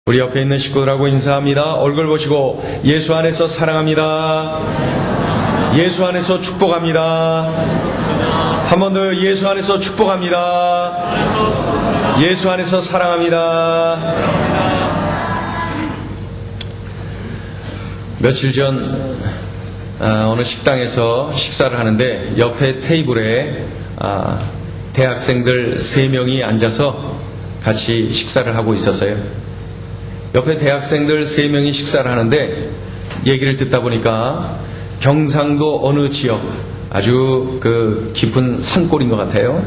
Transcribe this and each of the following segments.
우리 옆에 있는 식구들하고 인사합니다. 얼굴 보시고 예수 안에서 사랑합니다. 예수 안에서 축복합니다. 한 번 더 예수 안에서 축복합니다. 예수 안에서 사랑합니다. 며칠 전 어느 식당에서 식사를 하는데 옆에 테이블에 대학생들 3명이 앉아서 같이 식사를 하고 있었어요. 옆에 대학생들 3명이 식사를 하는데 얘기를 듣다 보니까 경상도 어느 지역 아주 깊은 산골인 것 같아요.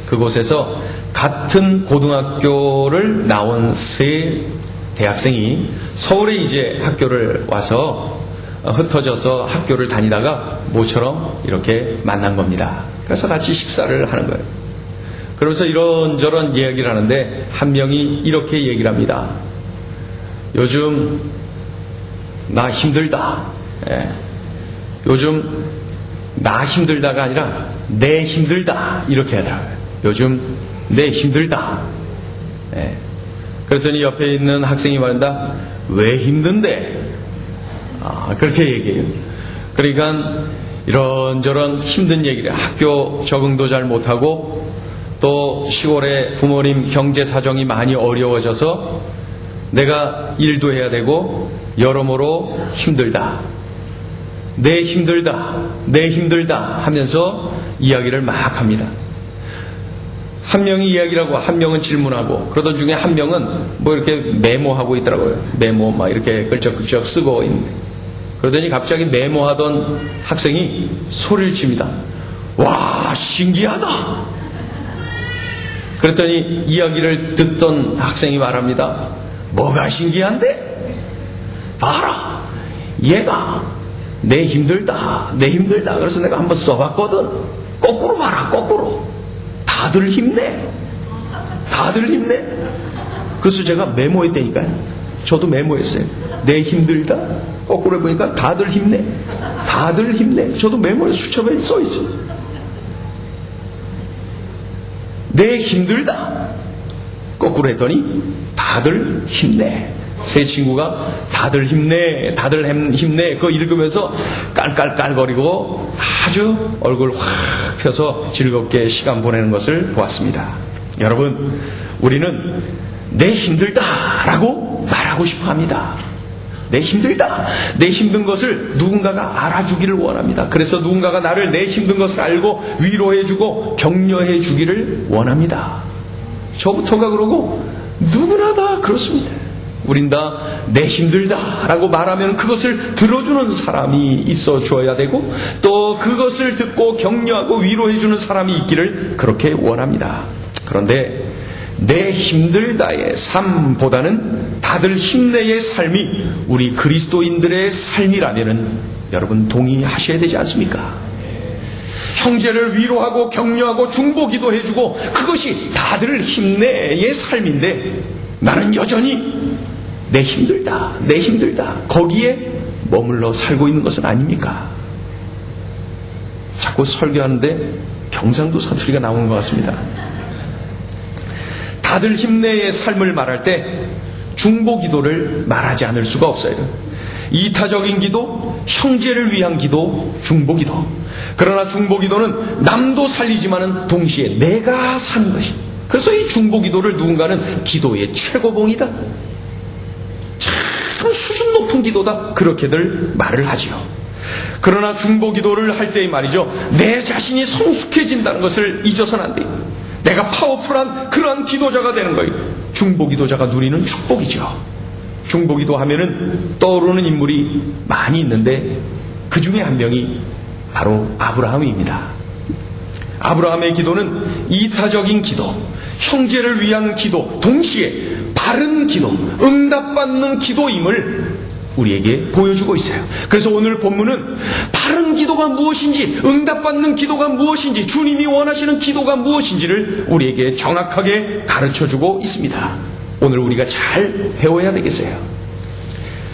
그곳에서 같은 고등학교를 나온 3 대학생이 서울에 이제 학교를 와서 흩어져서 학교를 다니다가 모처럼 이렇게 만난 겁니다. 그래서 같이 식사를 하는 거예요. 그러면서 이런저런 이야기를 하는데 한 명이 이렇게 얘기를 합니다. 요즘 나 힘들다. 요즘 나 힘들다가 아니라 내 힘들다. 이렇게 하더라고요. 요즘 내 힘들다. 그랬더니 옆에 있는 학생이 말한다. 왜 힘든데? 그렇게 얘기해요. 그러니까 이런저런 힘든 얘기를 학교 적응도 잘 못하고 또 시골에 부모님 경제 사정이 많이 어려워져서 내가 일도 해야 되고 여러모로 힘들다. 내 힘들다. 내 힘들다 하면서 이야기를 막 합니다. 한 명이 이야기를 하고 한 명은 질문하고 그러던 중에 한 명은 뭐 이렇게 메모하고 있더라고요. 메모 막 이렇게 끌적끌적 쓰고 있는데 그러더니 갑자기 메모하던 학생이 소리를 칩니다. 와, 신기하다. 그랬더니 이야기를 듣던 학생이 말합니다. 뭐가 신기한데? 봐라. 얘가 내 힘들다. 내 힘들다. 그래서 내가 한번 써봤거든. 거꾸로 봐라. 거꾸로. 다들 힘내. 다들 힘내. 그래서 제가 메모했다니까요. 저도 메모했어요. 내 힘들다. 거꾸로 해보니까 다들 힘내. 다들 힘내. 저도 메모에 수첩에 써있어요. 내 힘들다. 거꾸로 했더니 다들 힘내. 3 친구가 다들 힘내. 다들 힘내. 그거 읽으면서 깔깔깔거리고 아주 얼굴 확 펴서 즐겁게 시간 보내는 것을 보았습니다. 여러분, 우리는 내 힘들다라고 말하고 싶어 합니다. 내 힘들다. 내 힘든 것을 누군가가 알아주기를 원합니다. 그래서 누군가가 나를 내 힘든 것을 알고 위로해주고 격려해주기를 원합니다. 저부터가 그러고 누구나 다 그렇습니다. 우린 다 내 힘들다 라고 말하면 그것을 들어주는 사람이 있어 줘야 되고 또 그것을 듣고 격려하고 위로해주는 사람이 있기를 그렇게 원합니다. 그런데 내 힘들다의 삶보다는 다들 힘내의 삶이 우리 그리스도인들의 삶이라면 여러분 동의하셔야 되지 않습니까? 형제를 위로하고 격려하고 중보기도 해주고 그것이 다들 힘내의 삶인데 나는 여전히 내 힘들다, 내 힘들다 거기에 머물러 살고 있는 것은 아닙니까? 자꾸 설교하는데 경상도 사투리가 나오는 것 같습니다. 다들 힘내의 삶을 말할 때 중보기도를 말하지 않을 수가 없어요. 이타적인 기도, 형제를 위한 기도, 중보기도. 그러나 중보기도는 남도 살리지만은 동시에 내가 사는 것이. 그래서 이 중보기도를 누군가는 기도의 최고봉이다. 참 수준 높은 기도다. 그렇게들 말을 하지요. 그러나 중보기도를 할 때의 말이죠. 내 자신이 성숙해진다는 것을 잊어서는 안 돼요. 내가 파워풀한 그러한 기도자가 되는 거예요. 중보기도자가 누리는 축복이죠. 중보기도 하면은 떠오르는 인물이 많이 있는데 그 중에 한 명이 바로 아브라함입니다. 아브라함의 기도는 이타적인 기도, 형제를 위한 기도, 동시에 바른 기도, 응답받는 기도임을 우리에게 보여주고 있어요. 그래서 오늘 본문은 바른 기도가 무엇인지, 응답받는 기도가 무엇인지, 주님이 원하시는 기도가 무엇인지를 우리에게 정확하게 가르쳐주고 있습니다. 오늘 우리가 잘 배워야 되겠어요.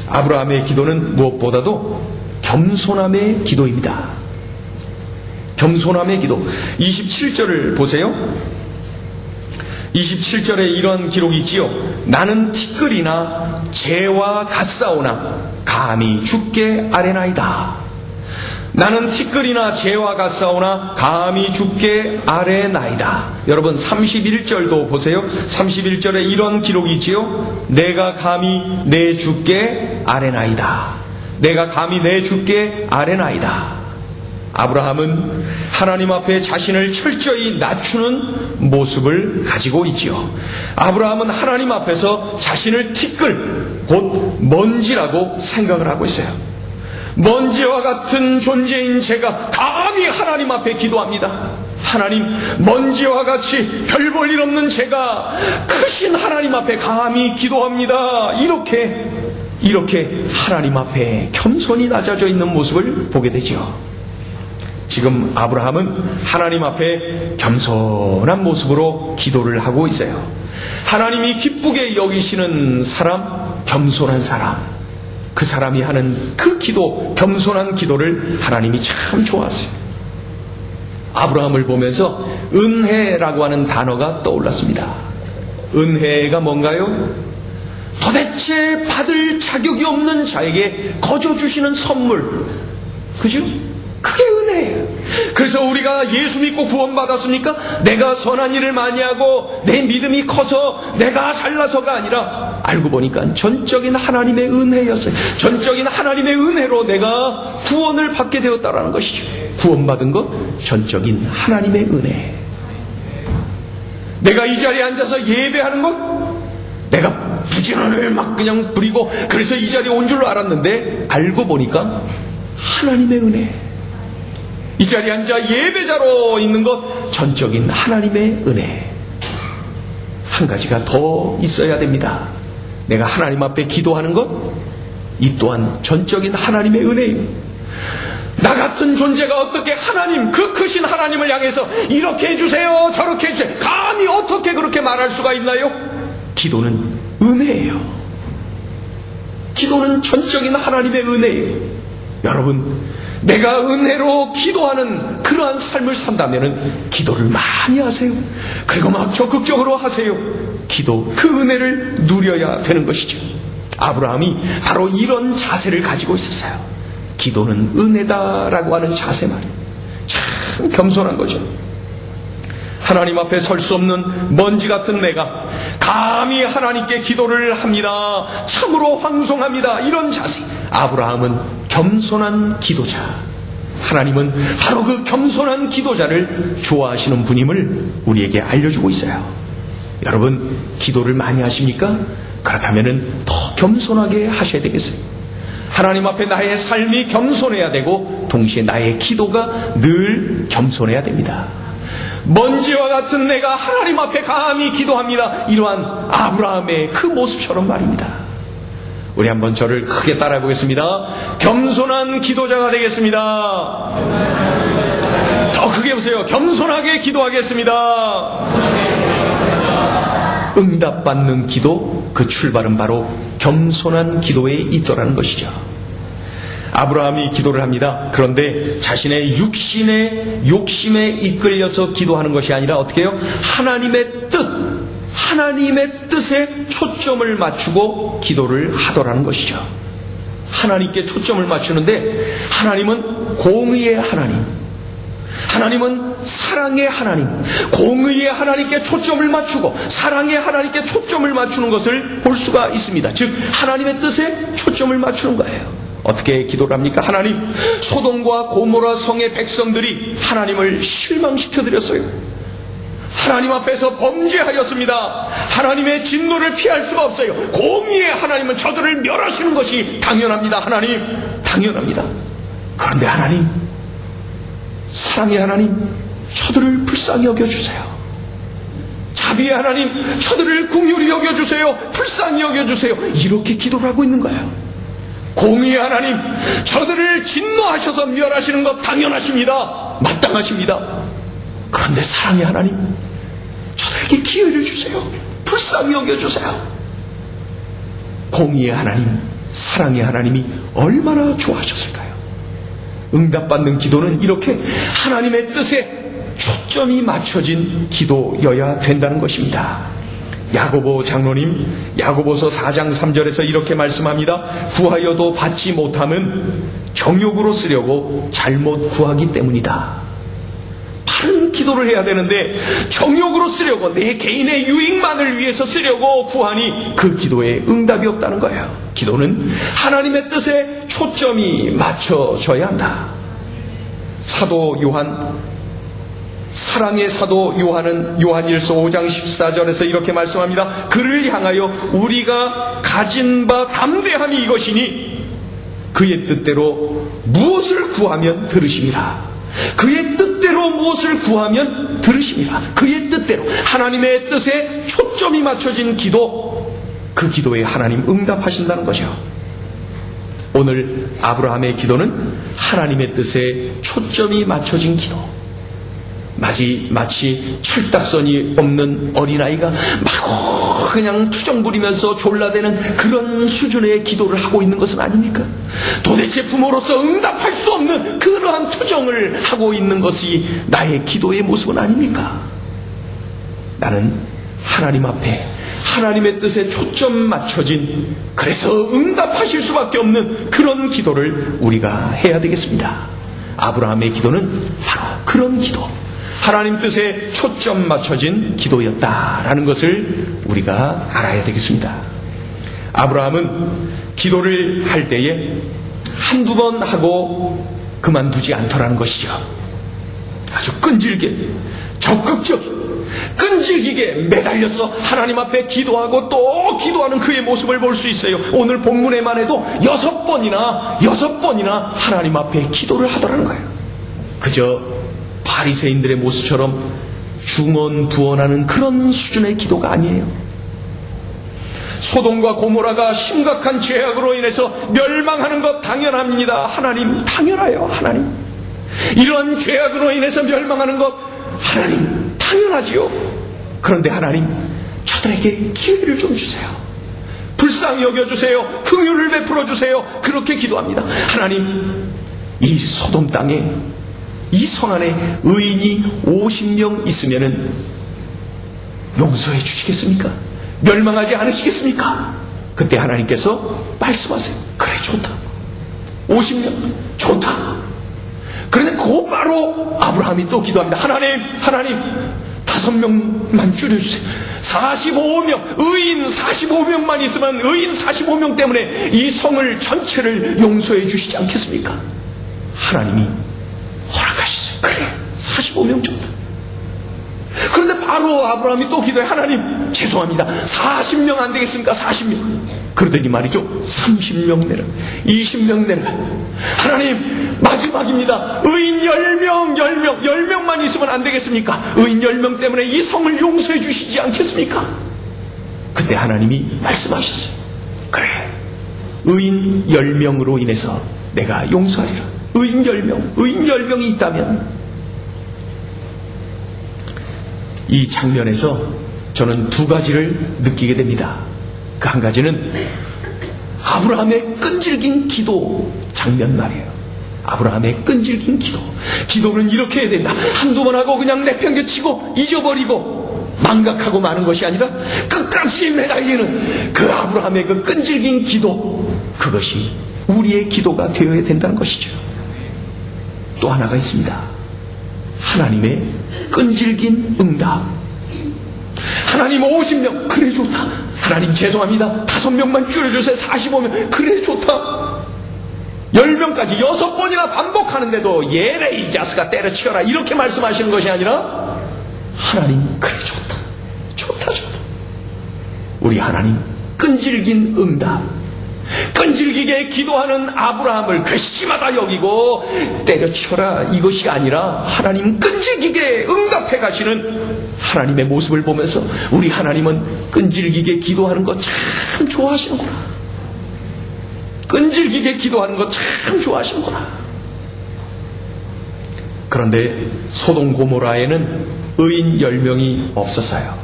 아브라함의 기도는 무엇보다도 겸손함의 기도입니다. 겸손함의 기도. 27절을 보세요. 27절에 이런 기록이 있지요. 나는 티끌이나 재와 같사오나 감히 주께 아뢰나이다. 나는 티끌이나 재와 같사오나 감히 주께 아뢰나이다. 여러분 31절도 보세요. 31절에 이런 기록이 있지요. 내가 감히 내 주께 아뢰나이다. 내가 감히 내 주께 아뢰나이다. 아브라함은 하나님 앞에 자신을 철저히 낮추는 모습을 가지고 있지요. 아브라함은 하나님 앞에서 자신을 티끌, 곧 먼지라고 생각을 하고 있어요. 먼지와 같은 존재인 제가 감히 하나님 앞에 기도합니다. 하나님, 먼지와 같이 별 볼 일 없는 제가 크신 하나님 앞에 감히 기도합니다. 이렇게 하나님 앞에 겸손히 낮아져 있는 모습을 보게 되죠. 지금 아브라함은 하나님 앞에 겸손한 모습으로 기도를 하고 있어요. 하나님이 기쁘게 여기시는 사람, 겸손한 사람, 그 사람이 하는 그 기도, 겸손한 기도를 하나님이 참 좋아하세요. 아브라함을 보면서 은혜라고 하는 단어가 떠올랐습니다. 은혜가 뭔가요? 도대체 받을 자격이 없는 자에게 거저 주시는 선물, 그죠? 그게 은혜예요. 그래서 우리가 예수 믿고 구원받았습니까? 내가 선한 일을 많이 하고 내 믿음이 커서 내가 잘나서가 아니라 알고 보니까 전적인 하나님의 은혜였어요. 전적인 하나님의 은혜로 내가 구원을 받게 되었다라는 것이죠. 구원받은 것 전적인 하나님의 은혜. 내가 이 자리에 앉아서 예배하는 것, 내가 부지런을 막 그냥 부리고 그래서 이 자리에 온 줄로 알았는데 알고 보니까 하나님의 은혜. 이 자리에 앉아 예배자로 있는 것 전적인 하나님의 은혜. 한 가지가 더 있어야 됩니다. 내가 하나님 앞에 기도하는 것, 이 또한 전적인 하나님의 은혜예요. 나 같은 존재가 어떻게 하나님, 그 크신 하나님을 향해서 이렇게 해주세요, 저렇게 해주세요, 감히 어떻게 그렇게 말할 수가 있나요? 기도는 은혜예요. 기도는 전적인 하나님의 은혜예요. 여러분, 내가 은혜로 기도하는 그러한 삶을 산다면 기도를 많이 하세요. 그리고 막 적극적으로 하세요. 기도, 그 은혜를 누려야 되는 것이죠. 아브라함이 바로 이런 자세를 가지고 있었어요. 기도는 은혜다라고 하는 자세만. 참 겸손한 거죠. 하나님 앞에 설 수 없는 먼지 같은 내가 감히 하나님께 기도를 합니다. 참으로 황송합니다. 이런 자세. 아브라함은 겸손한 기도자. 하나님은 바로 그 겸손한 기도자를 좋아하시는 분임을 우리에게 알려주고 있어요. 여러분, 기도를 많이 하십니까? 그렇다면 더 겸손하게 하셔야 되겠어요. 하나님 앞에 나의 삶이 겸손해야 되고 동시에 나의 기도가 늘 겸손해야 됩니다. 먼지와 같은 내가 하나님 앞에 감히 기도합니다. 이러한 아브라함의 그 모습처럼 말입니다. 우리 한번 저를 크게 따라해 보겠습니다. 겸손한 기도자가 되겠습니다. 더 크게 보세요. 겸손하게 기도하겠습니다. 응답받는 기도, 그 출발은 바로 겸손한 기도에 있더라는 것이죠. 아브라함이 기도를 합니다. 그런데 자신의 육신의 욕심에 이끌려서 기도하는 것이 아니라 어떻게 해요? 하나님의 뜻에 초점을 맞추고 기도를 하더라는 것이죠. 하나님께 초점을 맞추는데 하나님은 공의의 하나님, 하나님은 사랑의 하나님, 공의의 하나님께 초점을 맞추고 사랑의 하나님께 초점을 맞추는 것을 볼 수가 있습니다. 즉 하나님의 뜻에 초점을 맞추는 거예요. 어떻게 기도를 합니까? 하나님, 소돔과 고모라 성의 백성들이 하나님을 실망시켜드렸어요. 하나님 앞에서 범죄하였습니다. 하나님의 진노를 피할 수가 없어요. 공의의 하나님은 저들을 멸하시는 것이 당연합니다. 하나님, 당연합니다. 그런데 하나님, 사랑의 하나님, 저들을 불쌍히 여겨주세요. 자비의 하나님, 저들을 긍휼히 여겨주세요. 불쌍히 여겨주세요. 이렇게 기도를 하고 있는 거예요. 공의의 하나님, 저들을 진노하셔서 멸하시는 것 당연하십니다. 마땅하십니다. 그런데 사랑의 하나님, 저들에게 기회를 주세요. 불쌍히 여겨주세요. 공의의 하나님, 사랑의 하나님이 얼마나 좋아하셨을까요? 응답받는 기도는 이렇게 하나님의 뜻에 초점이 맞춰진 기도여야 된다는 것입니다. 야고보 장로님, 야고보서 4장 3절에서 이렇게 말씀합니다. 구하여도 받지 못함은 정욕으로 쓰려고 잘못 구하기 때문이다. 바른 기도를 해야 되는데 정욕으로 쓰려고, 내 개인의 유익만을 위해서 쓰려고 구하니 그 기도에 응답이 없다는 거예요. 기도는 하나님의 뜻에 초점이 맞춰져야 한다. 사도 요한, 사랑의 사도 요한은 요한일서 5장 14절에서 이렇게 말씀합니다. 그를 향하여 우리가 가진 바 담대함이 이것이니 그의 뜻대로 무엇을 구하면 들으심이라. 그의 뜻대로 무엇을 구하면 들으심이라. 그의 뜻대로, 하나님의 뜻에 초점이 맞춰진 기도, 그 기도에 하나님 응답하신다는 거죠. 오늘 아브라함의 기도는 하나님의 뜻에 초점이 맞춰진 기도. 마치 철딱선이 없는 어린아이가 막 그냥 투정 부리면서 졸라대는 그런 수준의 기도를 하고 있는 것은 아닙니까? 도대체 부모로서 응답할 수 없는 그러한 투정을 하고 있는 것이 나의 기도의 모습은 아닙니까? 나는 하나님 앞에 하나님의 뜻에 초점 맞춰진, 그래서 응답하실 수밖에 없는 그런 기도를 우리가 해야 되겠습니다. 아브라함의 기도는 바로 그런 기도, 하나님 뜻에 초점 맞춰진 기도였다라는 것을 우리가 알아야 되겠습니다. 아브라함은 기도를 할 때에 한두 번 하고 그만두지 않더라는 것이죠. 아주 끈질게, 적극적, 끈질기게 매달려서 하나님 앞에 기도하고 또 기도하는 그의 모습을 볼 수 있어요. 오늘 본문에만 해도 6번이나 하나님 앞에 기도를 하더라는 거예요. 그저 바리새인들의 모습처럼 중언부언하는 그런 수준의 기도가 아니에요. 소돔과 고모라가 심각한 죄악으로 인해서 멸망하는 것 당연합니다. 하나님, 당연해요. 하나님, 이런 죄악으로 인해서 멸망하는 것 하나님 당연하지요. 그런데 하나님, 저들에게 기회를 좀 주세요. 불쌍히 여겨주세요. 긍휼을 베풀어 주세요. 그렇게 기도합니다. 하나님, 이 소돔 땅에, 이 성 안에 의인이 50명 있으면은 용서해 주시겠습니까? 멸망하지 않으시겠습니까? 그때 하나님께서 말씀하세요. 그래, 좋다. 50명 좋다. 그런데 곧바로 아브라함이 또 기도합니다. 하나님 5명만 줄여주세요. 45명, 의인 45명만 있으면 의인 45명 때문에 이 성을 전체를 용서해 주시지 않겠습니까? 하나님이 허락하시세요. 그래, 45명 좋다. 그런데 바로 아브라함이 또 기도해. 하나님, 죄송합니다. 40명 안 되겠습니까? 40명. 그러더니 말이죠, 30명 내라, 20명 내라. 하나님, 마지막입니다. 의인 10명만 있으면 안 되겠습니까? 의인 10명 때문에 이 성을 용서해 주시지 않겠습니까? 그때 하나님이 말씀하셨어요. 그래, 의인 10명으로 인해서 내가 용서하리라. 의인 10명이 있다면. 이 장면에서 저는 두 가지를 느끼게 됩니다. 그 한 가지는 아브라함의 끈질긴 기도 장면 말이에요. 아브라함의 끈질긴 기도. 기도는 이렇게 해야 된다. 한두 번 하고 그냥 내팽개치고 잊어버리고 망각하고 마는 것이 아니라 끝까지 매달리는 그 아브라함의 그 끈질긴 기도, 그것이 우리의 기도가 되어야 된다는 것이죠. 또 하나가 있습니다. 하나님의 끈질긴 응답. 하나님 50명, 그래 좋다. 하나님 죄송합니다. 5명만 줄여주세요. 45명, 그래 좋다. 10명까지 6번이나 반복하는데도 예레 이 자스가 때려치워라, 이렇게 말씀하시는 것이 아니라 하나님, 그래 좋다. 우리 하나님 끈질긴 응답, 끈질기게 기도하는 아브라함을 괘씸하다 여기고 때려쳐라, 이것이 아니라 하나님 끈질기게 응답해 가시는 하나님의 모습을 보면서 우리 하나님은 끈질기게 기도하는 것 참 좋아하시는구나. 끈질기게 기도하는 것 참 좋아하시는구나. 그런데 소돔 고모라에는 의인 10명이 없었어요.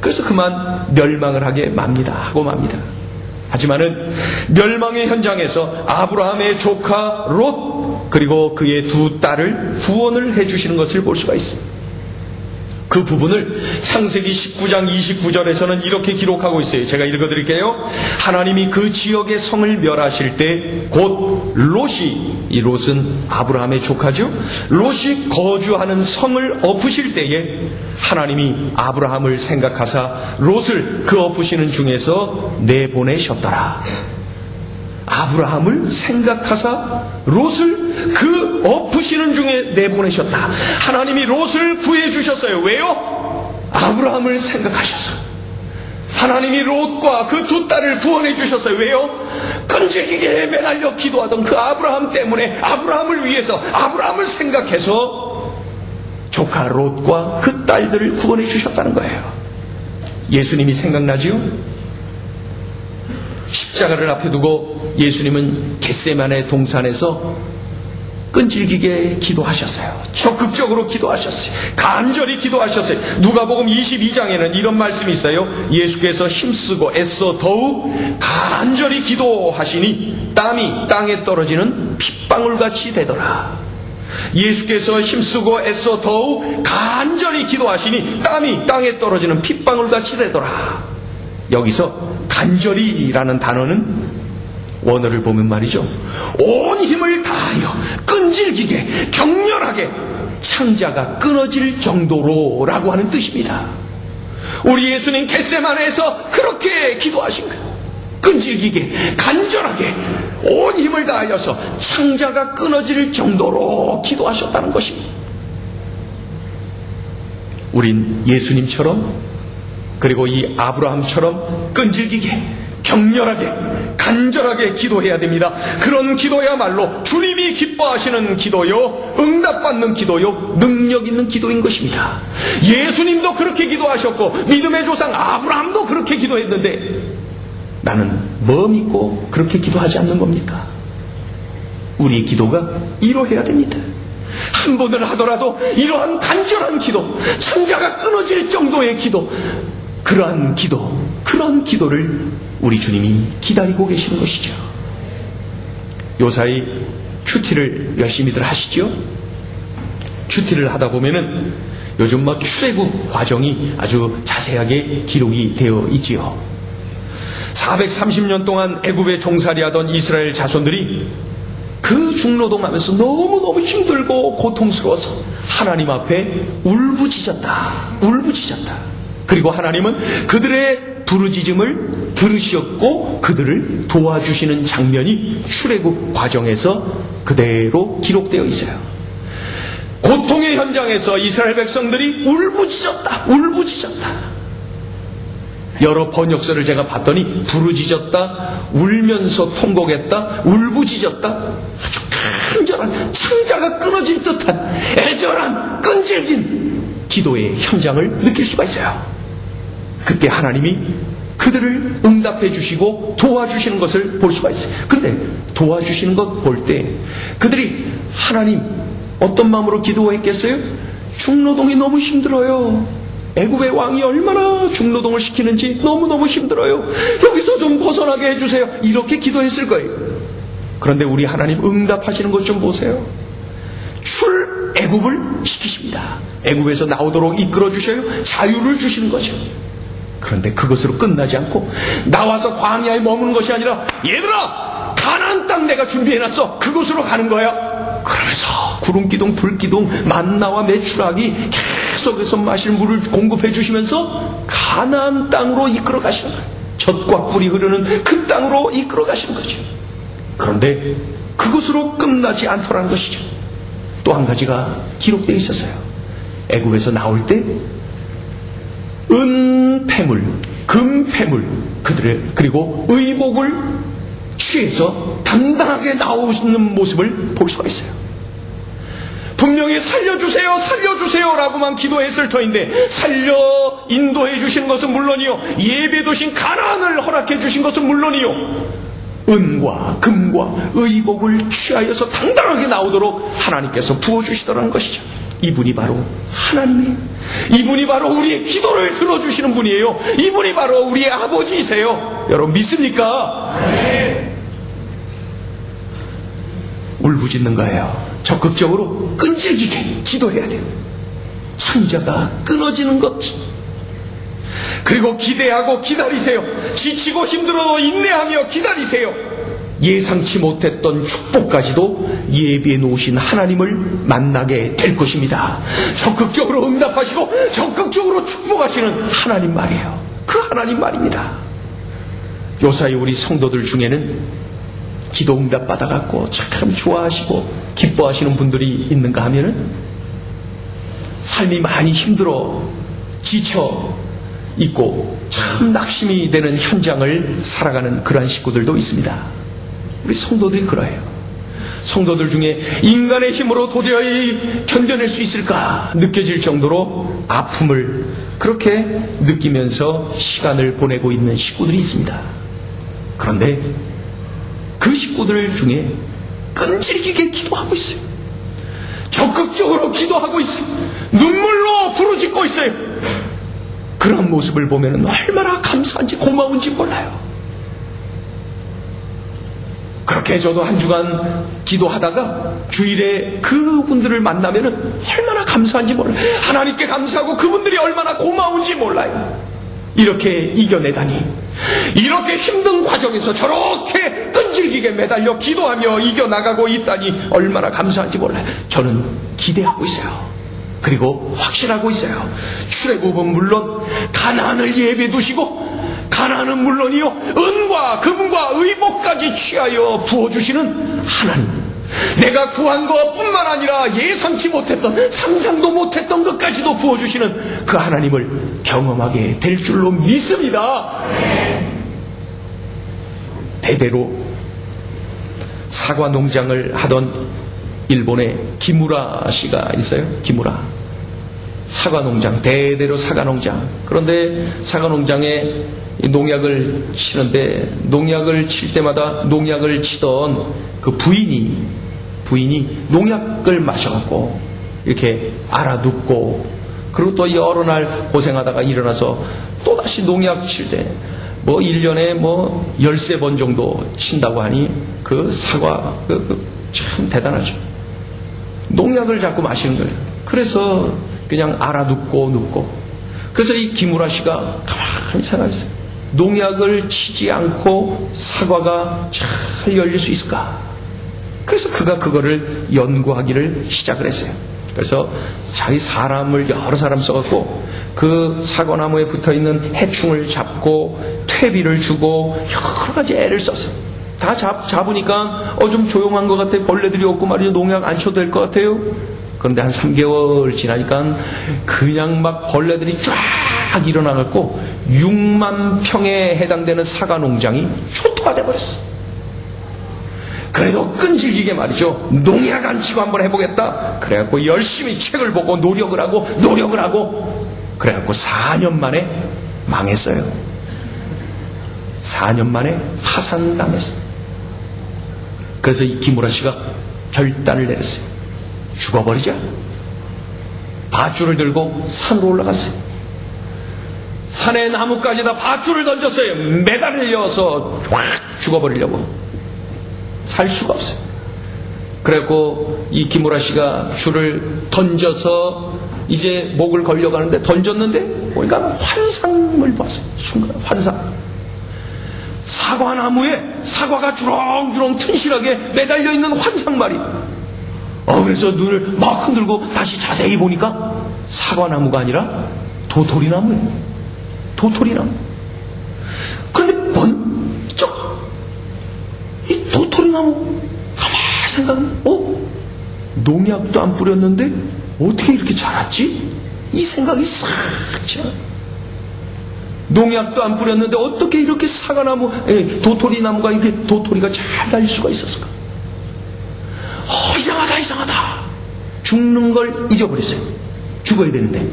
그래서 그만 멸망을 하고 맙니다. 하지만은 멸망의 현장에서 아브라함의 조카 롯, 그리고 그의 두 딸을 구원을 해주시는 것을 볼 수가 있습니다. 그 부분을 창세기 19장 29절에서는 이렇게 기록하고 있어요. 제가 읽어드릴게요. 하나님이 그 지역의 성을 멸하실 때 곧 롯이, 이 롯은 아브라함의 조카죠. 롯이 거주하는 성을 엎으실 때에 하나님이 아브라함을 생각하사 롯을 그 엎으시는 중에서 내보내셨더라. 아브라함을 생각하사 롯을 그 엎으시는 중에 내보내셨다. 하나님이 롯을 구해주셨어요. 왜요? 아브라함을 생각하셔서. 하나님이 롯과 그 두 딸을 구원해 주셨어요. 왜요? 끈질기게 매달려 기도하던 그 아브라함 때문에, 아브라함을 위해서, 아브라함을 생각해서 조카 롯과 그 딸들을 구원해 주셨다는 거예요. 예수님이 생각나지요? 십자가를 앞에 두고 예수님은 겟세마네 동산에서 끈질기게 기도하셨어요. 적극적으로 기도하셨어요. 간절히 기도하셨어요. 누가복음 22장에는 이런 말씀이 있어요. 예수께서 힘쓰고 애써 더욱 간절히 기도하시니 땀이 땅에 떨어지는 핏방울같이 되더라. 예수께서 힘쓰고 애써 더욱 간절히 기도하시니 땀이 땅에 떨어지는 핏방울같이 되더라. 여기서 간절히라는 단어는 원어를 보면 말이죠, 온 힘을 다하여 끈질기게 격렬하게 창자가 끊어질 정도로 라고 하는 뜻입니다. 우리 예수님 겟세마네에서 그렇게 기도하신 거예요. 끈질기게 간절하게 온 힘을 다하여서 창자가 끊어질 정도로 기도하셨다는 것입니다. 우린 예수님처럼, 그리고 이 아브라함처럼 끈질기게 격렬하게 간절하게 기도해야 됩니다. 그런 기도야말로 주님이 기뻐하시는 기도요, 응답받는 기도요, 능력 있는 기도인 것입니다. 예수님도 그렇게 기도하셨고 믿음의 조상 아브라함도 그렇게 기도했는데 나는 뭐 믿고 그렇게 기도하지 않는 겁니까? 우리 기도가 이러해야 됩니다. 한 번을 하더라도 이러한 간절한 기도, 창자가 끊어질 정도의 기도, 그러한 기도를 우리 주님이 기다리고 계시는 것이죠. 요사이 큐티를 열심히들 하시죠? 큐티를 하다 보면은 요즘 출애굽 과정이 아주 자세하게 기록이 되어 있지요. 430년 동안 애굽에 종살이하던 이스라엘 자손들이 그 중노동하면서 너무너무 힘들고 고통스러워서 하나님 앞에 울부짖었다. 그리고 하나님은 그들의 부르짖음을 들으셨고 그들을 도와주시는 장면이 출애굽 과정에서 그대로 기록되어 있어요. 고통의 현장에서 이스라엘 백성들이 울부짖었다. 여러 번역서를 제가 봤더니 부르짖었다, 울면서 통곡했다, 울부짖었다, 아주 간절한 창자가 끊어질 듯한 애절한 끈질긴 기도의 현장을 느낄 수가 있어요. 그때 하나님이 그들을 응답해 주시고 도와주시는 것을 볼 수가 있어요. 그런데 도와주시는 것 볼 때 그들이 하나님 어떤 마음으로 기도했겠어요? 중노동이 너무 힘들어요. 애굽의 왕이 얼마나 중노동을 시키는지 너무너무 힘들어요. 여기서 좀 벗어나게 해주세요. 이렇게 기도했을 거예요. 그런데 우리 하나님 응답하시는 것 좀 보세요. 출애굽을 시키십니다. 애굽에서 나오도록 이끌어 주셔요. 자유를 주시는 거죠. 그런데 그것으로 끝나지 않고 나와서 광야에 머무는 것이 아니라 얘들아, 가나안 땅 내가 준비해놨어. 그곳으로 가는 거야. 그러면서 구름기둥 불기둥 만나와 메추라기 계속해서 마실 물을 공급해 주시면서 가나안 땅으로 이끌어 가시는 거예요. 젖과 꿀이 흐르는 그 땅으로 이끌어 가시는 거죠. 그런데 그것으로 끝나지 않더라는 것이죠. 또 한 가지가 기록되어 있었어요. 애굽에서 나올 때 은폐물, 금폐물, 그리고 의복을 취해서 당당하게 나오는 모습을 볼 수가 있어요. 분명히 살려주세요 라고만 기도했을 터인데 살려 인도해 주신 것은 물론이요, 예배도신 가나안을 허락해 주신 것은 물론이요, 은과 금과 의복을 취하여서 당당하게 나오도록 하나님께서 부어주시더라는 것이죠. 이분이 바로 하나님이에요. 이분이 바로 우리의 기도를 들어주시는 분이에요. 이분이 바로 우리의 아버지이세요. 여러분 믿습니까? 네. 울부짖는 거예요. 적극적으로 끈질기게 기도해야 돼요. 창자가 끊어지는 것. 그리고 기대하고 기다리세요. 지치고 힘들어도 인내하며 기다리세요. 예상치 못했던 축복까지도 예비해 놓으신 하나님을 만나게 될 것입니다. 적극적으로 응답하시고 적극적으로 축복하시는 하나님 말이에요. 그 하나님 말입니다. 요사이 우리 성도들 중에는 기도 응답 받아갖고 참 좋아하시고 기뻐하시는 분들이 있는가 하면은 삶이 많이 힘들어 지쳐 있고 참 낙심이 되는 현장을 살아가는 그러한 식구들도 있습니다. 우리 성도들이 그래요. 성도들 중에 인간의 힘으로 도저히 견뎌낼 수 있을까 느껴질 정도로 아픔을 그렇게 느끼면서 시간을 보내고 있는 식구들이 있습니다. 그런데 그 식구들 중에 끈질기게 기도하고 있어요. 적극적으로 기도하고 있어요. 눈물로 부르짖고 있어요. 그런 모습을 보면 얼마나 감사한지 고마운지 몰라요. 그렇게 저도 한 주간 기도하다가 주일에 그분들을 만나면 얼마나 감사한지 몰라요. 하나님께 감사하고 그분들이 얼마나 고마운지 몰라요. 이렇게 이겨내다니, 이렇게 힘든 과정에서 저렇게 끈질기게 매달려 기도하며 이겨나가고 있다니 얼마나 감사한지 몰라요. 저는 기대하고 있어요. 그리고 확신하고 있어요. 출애굽은 물론 가나안을 예비해 두시고 가나안은 물론이요 은과 금과 의복까지 취하여 부어주시는 하나님, 내가 구한 것뿐만 아니라 예상치 못했던 상상도 못했던 것까지도 부어주시는 그 하나님을 경험하게 될 줄로 믿습니다. 대대로 사과 농장을 하던 일본의 기무라 씨가 있어요. 기무라 사과 농장, 대대로 사과 농장. 그런데 사과 농장에 농약을 치는데 농약을 칠 때마다 농약을 치던 그 부인이 농약을 마셔갖고 이렇게 알아눕고, 그리고 또 여러 날 고생하다가 일어나서 또다시 농약 칠 때 뭐 1년에 뭐 13번 정도 친다고 하니 그 사과 참 대단하죠. 농약을 자꾸 마시는 거예요. 그래서 그냥 알아눕고 그래서 이 기무라 씨가 가만히 생각했어요. 농약을 치지 않고 사과가 잘 열릴 수 있을까? 그래서 그가 그거를 연구하기를 시작을 했어요. 그래서 자기 사람을 여러 사람 써갖고 그 사과나무에 붙어있는 해충을 잡고 퇴비를 주고 여러 가지 애를 썼어요. 다 잡으니까 좀 조용한 것 같아요. 벌레들이 없고 말이죠. 농약 안 쳐도 될 것 같아요. 그런데 한 3개월 지나니까 그냥 막 벌레들이 쫙 일어나갖고 6만 평에 해당되는 사과 농장이 초토화 돼버렸어. 그래도 끈질기게 말이죠. 농약 안 치고 한번 해보겠다. 그래갖고 열심히 책을 보고 노력을 하고 그래갖고 4년 만에 망했어요. 4년 만에 파산당했어요. 그래서 이 기무라 씨가 결단을 내렸어요. 죽어버리자. 밧줄을 들고 산으로 올라갔어요. 산에 나뭇가지에다 밧줄을 던졌어요. 매달려서 확 죽어버리려고. 살 수가 없어요. 그래갖고 이 기무라 씨가 줄을 던져서 이제 목을 걸려고 하는데 던졌는데 보니까 환상을 봤어요. 순간 환상. 사과나무에 사과가 주렁주렁 튼실하게 매달려 있는 환상말이. 그래서 눈을 막 흔들고 다시 자세히 보니까 사과나무가 아니라 도토리나무예요. 도토리나무. 그런데 번쩍 이 도토리나무 가만히 생각하면 농약도 안 뿌렸는데 어떻게 이렇게 자랐지? 이 생각이 싹 지나. 농약도 안 뿌렸는데 어떻게 이렇게 사과나무, 도토리나무가 이렇게 도토리가 잘 달릴 수가 있었을까? 이상하다. 죽는 걸 잊어버렸어요. 죽어야 되는데.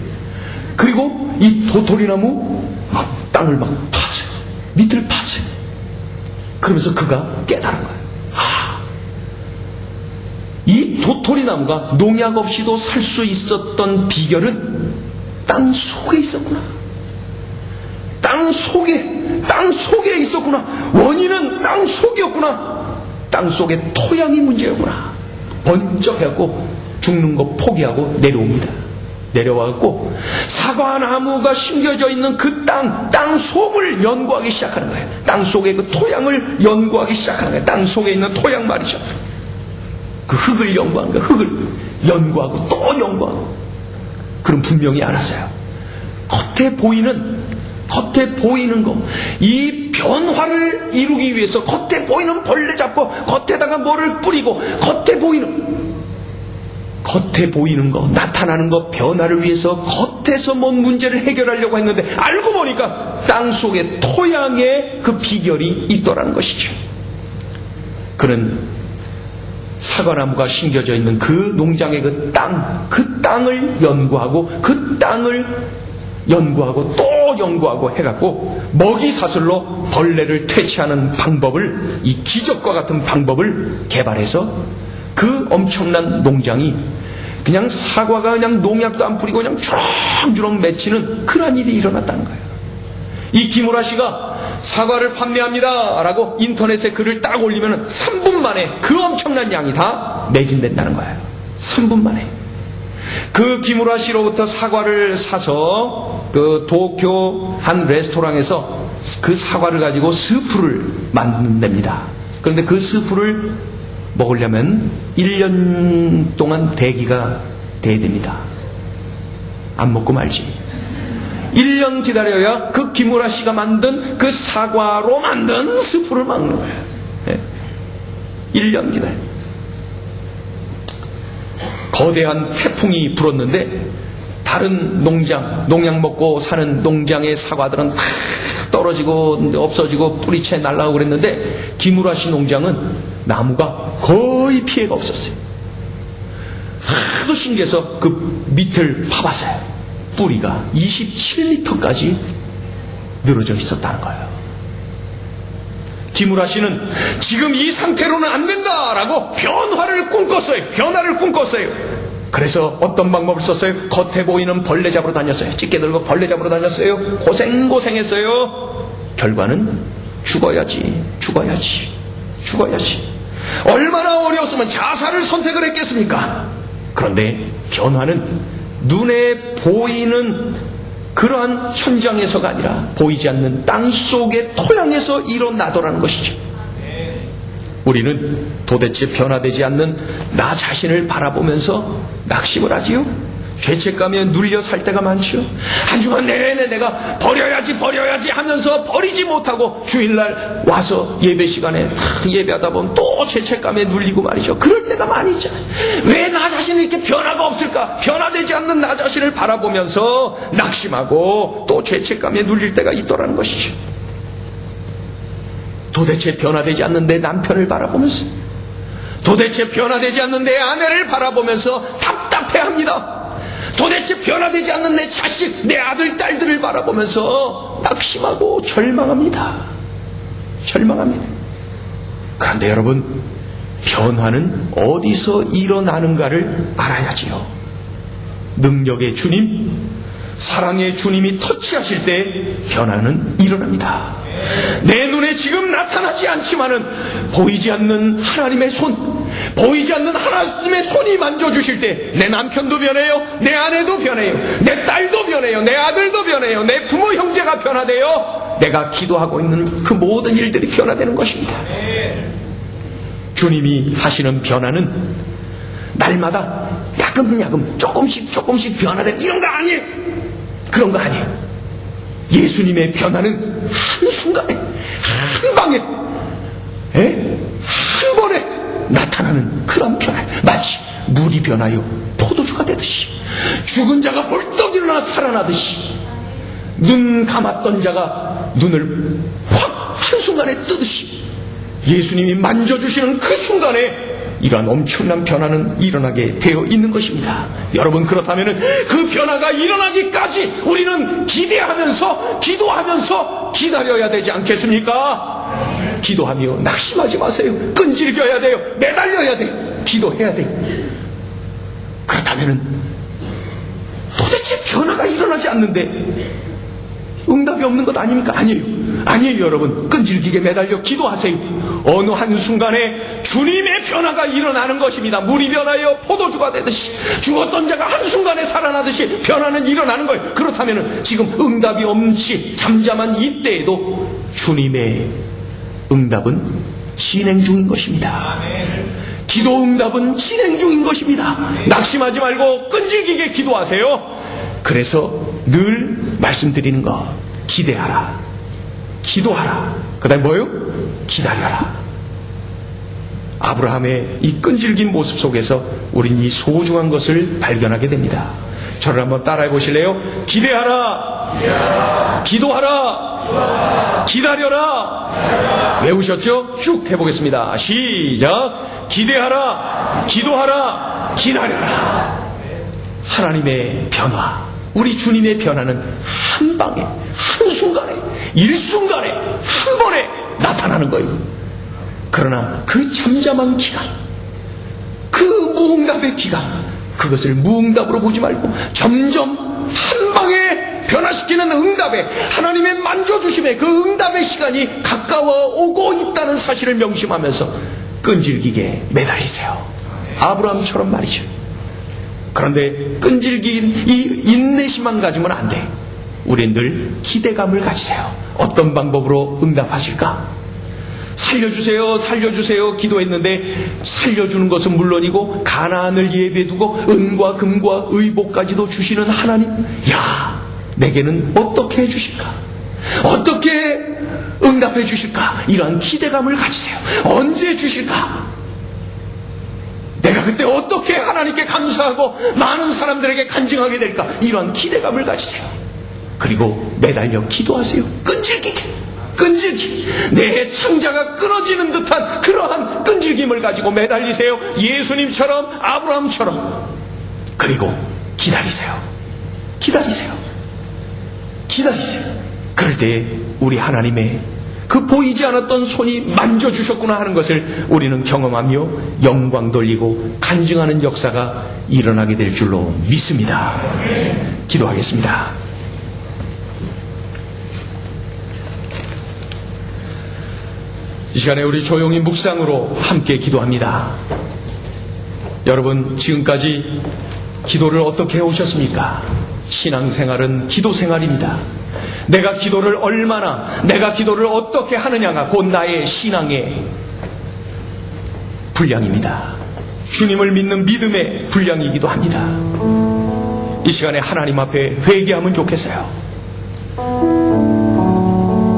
그리고 이 도토리나무 막 땅을 막 파세요. 밑을 파세요. 그러면서 그가 깨달은 거예요. 이 도토리나무가 농약 없이도 살 수 있었던 비결은 땅 속에 있었구나. 땅 속에 있었구나. 원인은 땅 속이었구나. 땅 속에 토양이 문제였구나. 번쩍 해갖고 죽는 거 포기하고 내려옵니다. 내려와갖고 사과나무가 심겨져 있는 그 땅 속을 연구하기 시작하는 거예요. 땅 속의 그 토양을 연구하기 시작하는 거예요. 땅 속에 있는 토양 말이죠. 그 흙을 연구하는 거예요. 흙을 연구하고 또 연구하고. 그럼 분명히 알았어요. 겉에 보이는 거, 이 변화를 이루기 위해서 겉에 보이는 벌레 잡고 겉에다가 뭐를 뿌리고 겉에 보이는 거, 나타나는 거, 변화를 위해서 겉에서 뭔 문제를 해결하려고 했는데 알고 보니까 땅 속에 토양에 그 비결이 있더라는 것이죠. 그는 사과나무가 심겨져 있는 그 농장의 그 땅을 연구하고 그 땅을 연구하고 또 연구하고 해갖고 먹이사슬로 벌레를 퇴치하는 방법을, 이 기적과 같은 방법을 개발해서 그 엄청난 농장이 그냥 사과가 그냥 농약도 안 뿌리고 그냥 주렁주렁 맺히는 그런 일이 일어났다는 거예요. 이 김우라 씨가 사과를 판매합니다 라고 인터넷에 글을 딱 올리면 3분 만에 그 엄청난 양이 다 매진된다는 거예요. 3분 만에. 그 김우라 씨로부터 사과를 사서 그 도쿄 한 레스토랑에서 그 사과를 가지고 스프를 만든답니다. 그런데 그 스프를 먹으려면 1년 동안 대기가 돼야 됩니다. 안 먹고 말지. 1년 기다려야 그 김우라 씨가 만든 그 사과로 만든 스프를 먹는 거예요. 네. 1년 기다려. 거대한 태풍이 불었는데 다른 농장, 농약 먹고 사는 농장의 사과들은 다 떨어지고 없어지고 뿌리채 날아가고 그랬는데 김우라 씨 농장은 나무가 거의 피해가 없었어요. 하도 신기해서 그 밑을 파봤어요. 뿌리가 27m까지 늘어져 있었다는 거예요. 김우라 씨는 지금 이 상태로는 안 된다라고 변화를 꿈꿨어요. 그래서 어떤 방법을 썼어요? 겉에 보이는 벌레 잡으러 다녔어요. 찌개 들고 벌레 잡으러 다녔어요. 고생했어요. 결과는 죽어야지. 얼마나 어려웠으면 자살을 선택을 했겠습니까? 그런데 변화는 눈에 보이는 그러한 현장에서가 아니라 보이지 않는 땅 속의 토양에서 일어나더라는 것이죠. 우리는 도대체 변화되지 않는 나 자신을 바라보면서 낙심을 하지요. 죄책감에 눌려 살 때가 많지요. 한 주간 내내 내가 버려야지 하면서 버리지 못하고 주일날 와서 예배 시간에 예배하다 보면 또 죄책감에 눌리고 말이죠. 그럴 때가 많이 있잖아요. 왜 나 자신이 이렇게 변화가 없을까? 변화되지 않는 나 자신을 바라보면서 낙심하고 또 죄책감에 눌릴 때가 있더라는 것이죠. 도대체 변화되지 않는 내 남편을 바라보면서, 도대체 변화되지 않는 내 아내를 바라보면서 답답해합니다. 도대체 변화되지 않는 내 자식, 내 아들, 딸들을 바라보면서 낙심하고 절망합니다. 그런데 여러분, 변화는 어디서 일어나는가를 알아야지요. 능력의 주님, 사랑의 주님이 터치하실 때 변화는 일어납니다. 내 눈에 지금 나타나지 않지만은 보이지 않는 하나님의 손, 보이지 않는 하나님의 손이 만져주실 때 내 남편도 변해요, 내 아내도 변해요, 내 딸도 변해요, 내 아들도 변해요, 내 부모 형제가 변화돼요. 내가 기도하고 있는 그 모든 일들이 변화되는 것입니다. 주님이 하시는 변화는 날마다 야금야금 조금씩 변화되는 이런 거 아니에요. 그런 거 아니에요. 예수님의 변화는 한순간에, 한 방에, 한 번에 나타나는 그런 변화. 마치 물이 변하여 포도주가 되듯이, 죽은 자가 벌떡 일어나 살아나듯이, 눈 감았던 자가 눈을 확 한순간에 뜨듯이 예수님이 만져주시는 그 순간에 이러한 엄청난 변화는 일어나게 되어 있는 것입니다. 여러분, 그렇다면 그 변화가 일어나기까지 우리는 기대하면서, 기도하면서 기다려야 되지 않겠습니까? 기도하며 낙심하지 마세요. 끈질겨야 돼요. 매달려야 돼요. 기도해야 돼요. 그렇다면 도대체 변화가 일어나지 않는데 응답이 없는 것 아닙니까? 아니에요. 아니에요, 여러분. 끈질기게 매달려 기도하세요. 어느 한순간에 주님의 변화가 일어나는 것입니다. 물이 변하여 포도주가 되듯이 죽었던 자가 한순간에 살아나듯이 변화는 일어나는 거예요. 그렇다면 지금 응답이 없이 잠잠한 이때에도 주님의 응답은 진행 중인 것입니다. 기도 응답은 진행 중인 것입니다. 낙심하지 말고 끈질기게 기도하세요. 그래서 늘 말씀드리는 거, 기대하라, 기도하라, 그 다음에 뭐요? 기다려라. 아브라함의 이 끈질긴 모습 속에서 우린 이 소중한 것을 발견하게 됩니다. 저를 한번 따라해 보실래요? 기대하라, 기도하라, 기다려라. 외우셨죠? 쭉 해보겠습니다. 시작. 기대하라, 기도하라, 기다려라. 하나님의 변화, 우리 주님의 변화는 한 방에, 한순간에, 일순간에, 한 번에 나타나는 거예요. 그러나 그 잠잠한 기간, 그 무응답의 기간, 그것을 무응답으로 보지 말고 점점 한 방에 변화시키는 응답에, 하나님의 만져주심에 그 응답의 시간이 가까워 오고 있다는 사실을 명심하면서 끈질기게 매달리세요. 아브라함처럼 말이죠. 그런데 끈질긴 이 인내심만 가지면 안 돼. 우리는 늘 기대감을 가지세요. 어떤 방법으로 응답하실까? 살려주세요, 살려주세요 기도했는데 살려주는 것은 물론이고 가나안을 예배두고 은과 금과 의복까지도 주시는 하나님, 야, 내게는 어떻게 해주실까? 어떻게 응답해 주실까? 이러한 기대감을 가지세요. 언제 주실까? 내가 그때 어떻게 하나님께 감사하고 많은 사람들에게 간증하게 될까? 이러한 기대감을 가지세요. 그리고 매달려 기도하세요. 끈질기게, 끈질기, 내 창자가 끊어지는 듯한 그러한 끈질김을 가지고 매달리세요. 예수님처럼, 아브라함처럼. 그리고 기다리세요. 기다리세요. 기다리세요. 그럴 때 우리 하나님의 그 보이지 않았던 손이 만져주셨구나 하는 것을 우리는 경험하며 영광 돌리고 간증하는 역사가 일어나게 될 줄로 믿습니다. 기도하겠습니다. 이 시간에 우리 조용히 묵상으로 함께 기도합니다. 여러분, 지금까지 기도를 어떻게 해오셨습니까? 신앙생활은 기도생활입니다. 내가 기도를 얼마나, 내가 기도를 어떻게 하느냐가 곧 나의 신앙의 분량입니다. 주님을 믿는 믿음의 분량이기도 합니다. 이 시간에 하나님 앞에 회개하면 좋겠어요.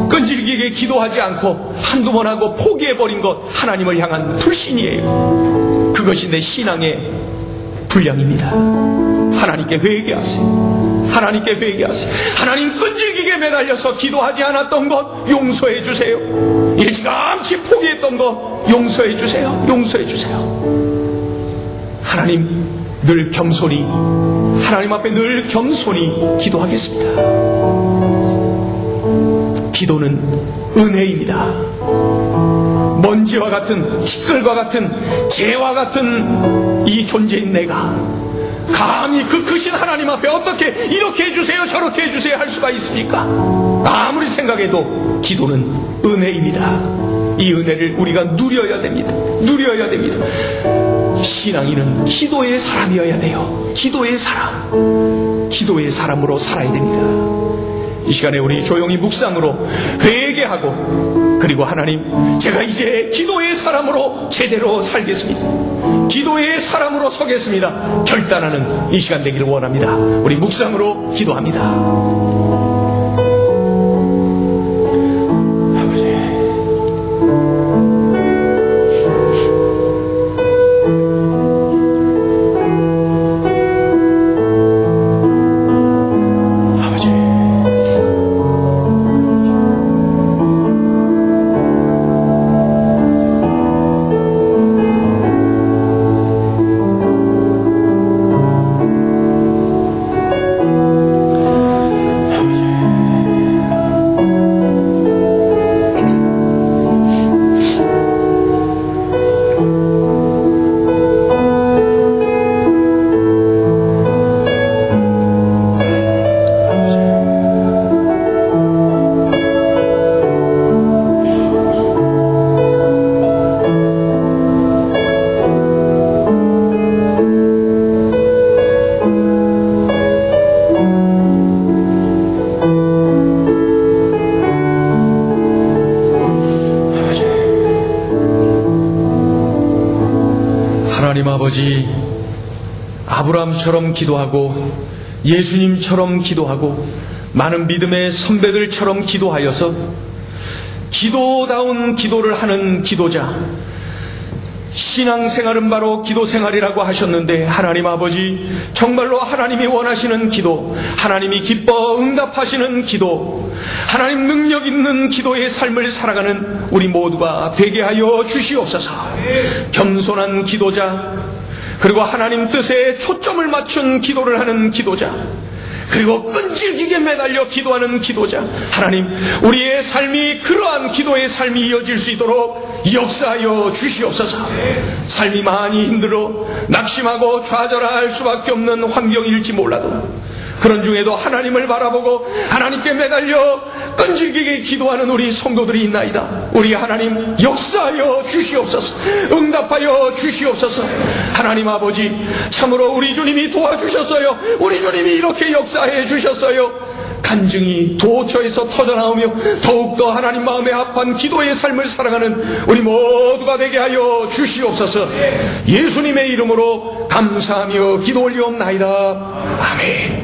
끈질기게 기도하지 않고 한두 번 하고 포기해버린 것, 하나님을 향한 불신이에요. 그것이 내 신앙의 분량입니다. 하나님께 회개하세요. 하나님께 회개하세요. 하나님, 끈질기게 매달려서 기도하지 않았던 것 용서해 주세요. 일찌감치 포기했던 것 용서해 주세요. 용서해 주세요. 하나님, 늘 겸손히, 하나님 앞에 늘 겸손히 기도하겠습니다. 기도는 은혜입니다. 먼지와 같은, 티끌과 같은, 재와 같은 이 존재인 내가 감히 그 크신 하나님 앞에 어떻게 이렇게 해주세요, 저렇게 해주세요 할 수가 있습니까? 아무리 생각해도 기도는 은혜입니다. 이 은혜를 우리가 누려야 됩니다. 누려야 됩니다. 신앙인은 기도의 사람이어야 돼요. 기도의 사람, 기도의 사람으로 살아야 됩니다. 이 시간에 우리 조용히 묵상으로 회개하고, 그리고 하나님, 제가 이제 기도의 사람으로 제대로 살겠습니다. 기도의 사람으로 서겠습니다. 결단하는 이 시간 되기를 원합니다. 우리 묵상으로 기도합니다. 하나님 아버지, 아브라함처럼 기도하고 예수님처럼 기도하고 많은 믿음의 선배들처럼 기도하여서 기도다운 기도를 하는 기도자, 신앙생활은 바로 기도생활이라고 하셨는데, 하나님 아버지, 정말로 하나님이 원하시는 기도, 하나님이 기뻐 응답하시는 기도, 하나님 능력 있는 기도의 삶을 살아가는 우리 모두가 되게 하여 주시옵소서. 겸손한 기도자, 그리고 하나님 뜻에 초점을 맞춘 기도를 하는 기도자, 그리고 끈질기게 매달려 기도하는 기도자, 하나님, 우리의 삶이 그러한 기도의 삶이 이어질 수 있도록 역사하여 주시옵소서. 삶이 많이 힘들어 낙심하고 좌절할 수밖에 없는 환경일지 몰라도, 그런 중에도 하나님을 바라보고 하나님께 매달려 끈질기게 기도하는 우리 성도들이 있나이다. 우리 하나님 역사하여 주시옵소서. 응답하여 주시옵소서. 하나님 아버지, 참으로 우리 주님이 도와주셨어요. 우리 주님이 이렇게 역사해 주셨어요. 간증이 도처에서 터져나오며 더욱더 하나님 마음에 합한 기도의 삶을 살아가는 우리 모두가 되게 하여 주시옵소서. 예수님의 이름으로 감사하며 기도 올리옵나이다. 아멘.